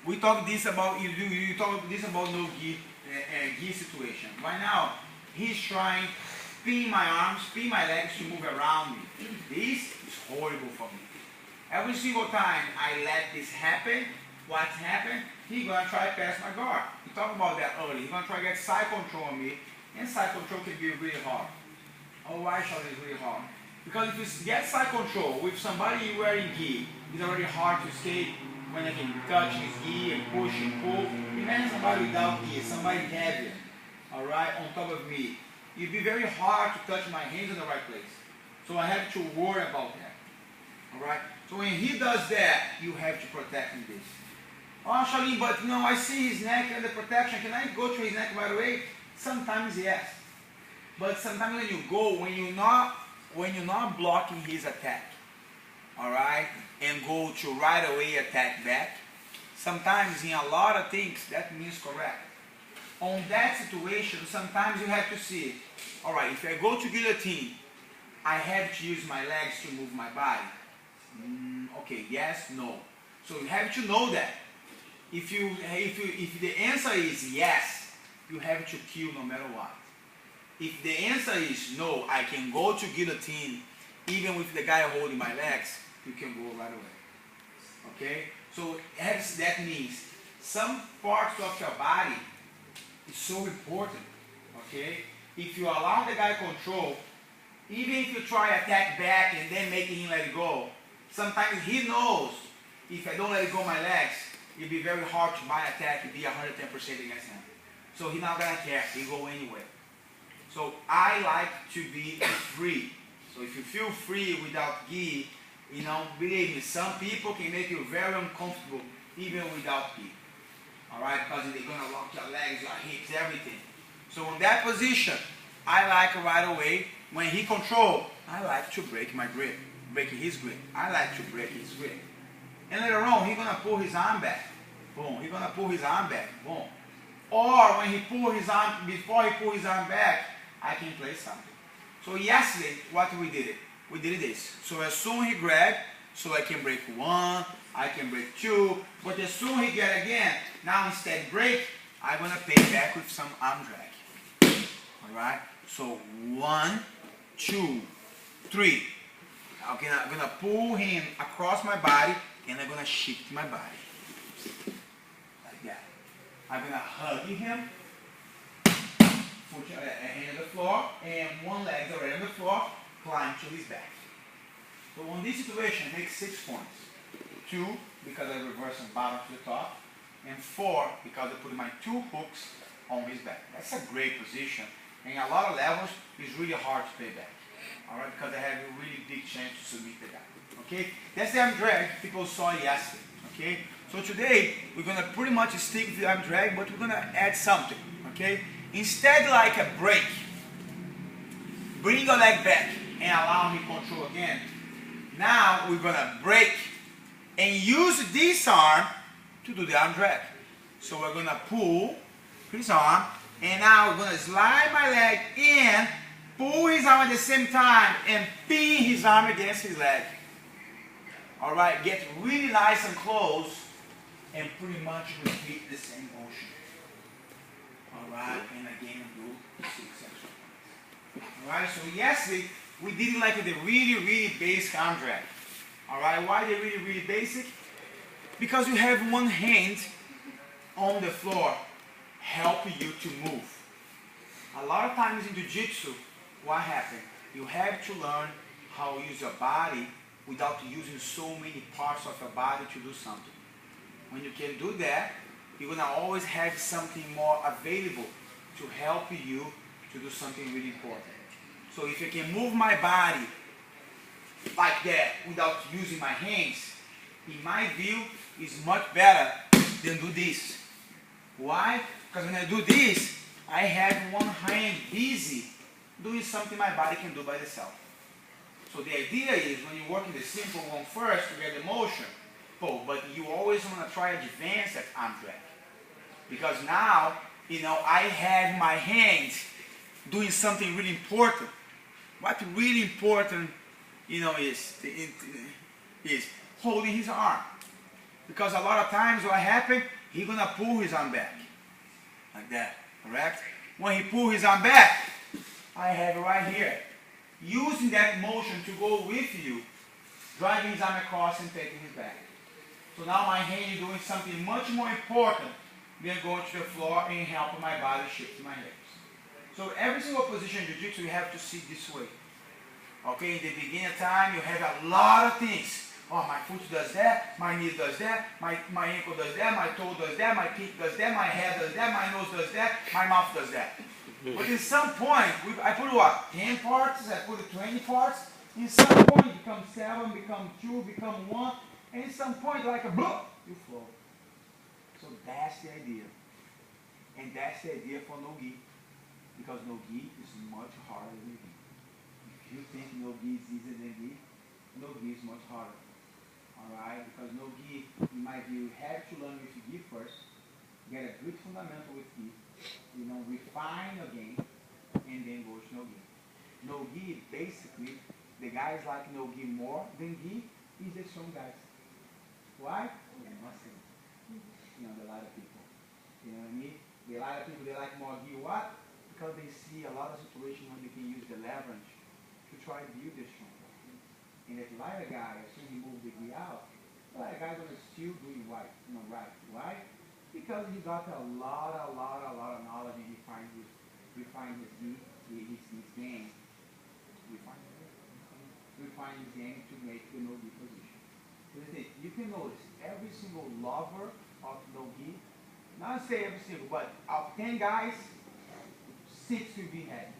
we talk this about you talk this about no gi gi situation. Right now, he's trying pin my arms, pin my legs to move around me. This is horrible for me. Every single time I let this happen, what's happened? He's gonna try to pass my guard. We talked about that earlier. He's gonna try to get side control on me, and side control can be really hard. Oh, why shot is really hard? Because if you get side control with somebody wearing gi, it's already hard to escape when they can touch his gi and push and pull. Imagine somebody without gi, somebody heavier, alright, on top of me. It'd be very hard to touch my hands in the right place. So I have to worry about that. Alright? So when he does that, you have to protect him this. Oh, Charlene, but you know, I see his neck under protection. Can I go to his neck right away? Sometimes yes. But sometimes when you go, when you're not blocking his attack, alright, and go to right away attack back, sometimes in a lot of things that means correct. On that situation, sometimes you have to see, alright, if I go to guillotine, I have to use my legs to move my body. Okay, yes, no. So you have to know that. If the answer is yes, you have to kill no matter what. If the answer is no, I can go to guillotine, even with the guy holding my legs, you can go right away. Okay? So that means some parts of your body is so important. Okay? If you allow the guy control, even if you try to attack back and then making him let it go, sometimes he knows if I don't let it go my legs, it'll be very hard to my attack and be 110% against him. So he's not gonna care, he go anyway. So I like to be free. So if you feel free without gi, you know, believe me, some people can make you very uncomfortable even without gi. Alright, because they're gonna lock your legs, your hips, everything. So in that position, I like right away, when he control, I like to break my grip, breaking his grip. I like to break his grip. And later on, he's gonna pull his arm back. Boom. He's gonna pull his arm back. Boom. Or when he pull his arm, before he pull his arm back, I can play something. So yesterday, what we did? We did this. So as soon he grabbed, so I can break one, I can break two, but as soon he get again, now instead break, I'm gonna pay back with some arm drag. Alright? So 1, 2, 3. Okay, I'm gonna pull him across my body and I'm gonna shift my body. Like that. I'm gonna hug him, foot hand on the floor, and one leg already on the floor, climb to his back. So on this situation, I make 6 points. 2, because I reverse from bottom to the top, and 4, because I put my 2 hooks on his back. That's a great position. And a lot of levels, it's really hard to pay back. Alright, because I have a really big chance to submit the guy. Okay? That's the arm drag people saw yesterday. Okay? So today, we're going to pretty much stick with the arm drag, but we're going to add something. Okay? Instead, like a break, bring your leg back and allow me control again. Now, we're going to break and use this arm to do the arm drag. So we're going to pull his arm, and now we're going to slide my leg in, pull his arm at the same time, and pin his arm against his leg. Alright, get really nice and close, and pretty much repeat the same motion. Alright, and again do 6 extra points. Alright, so yesterday, we did it like the really basic arm drag. Alright, why the really basic? Because you have one hand on the floor helping you to move. A lot of times in Jiu-Jitsu, what happens? You have to learn how to use your body without using so many parts of your body to do something. When you can do that, you're going to always have something more available to help you to do something really important. So if I can move my body like that without using my hands, in my view, is much better than do this. Why? Because when I do this, I have one hand busy doing something my body can do by itself. So the idea is when you work in the simple one first to get the motion, but you always want to try to advance that arm drag. Because now, you know, I have my hands doing something really important. What really important, you know, is holding his arm. Because a lot of times what happens, he's going to pull his arm back. Like that, correct? When he pulls his arm back, I have it right here. Using that motion to go with you, driving his arm across and taking his back. So now my hand is doing something much more important than going to the floor and helping my body shift to my hips. So every single position in Jiu-Jitsu, you have to see this way. Okay, in the beginning time, you have a lot of things. Oh, my foot does that, my knee does that, my ankle does that, my toe does that, my feet does that, my head does that, my nose does that, my mouth does that. But in some point, I put what? 10 parts, I put 20 parts. In some point, it becomes 7, become 2, become 1. And in some point, like a bloop, you flow. So that's the idea. And that's the idea for no-gi. Because no-gi is much harder than gi. If you think no-gi is easier than gi, no-gi is much harder. Alright? Because no-gi, in my view, you have to learn with gi first. Get a good fundamental with gi. You know, refine your game, and then go to no-gi. No-gi, basically, the guys like no-gi more than gi is the strong guys. Why? Nothing. You know, a lot of people. You know what I mean? A lot of people, they like more gi. What? Because they see a lot of situations when they can use the leverage to try to build the strong guy. And if the lighter guy, as soon as he moves the gi out, the lighter guy's going to still do it right. You know, right. Why? Because he got a lot of knowledge and he refined his game. Refine his game to make the no-gi position. So you can notice every single lover of no-gi, not say every single, but of 10 guys, 6 will be heavy.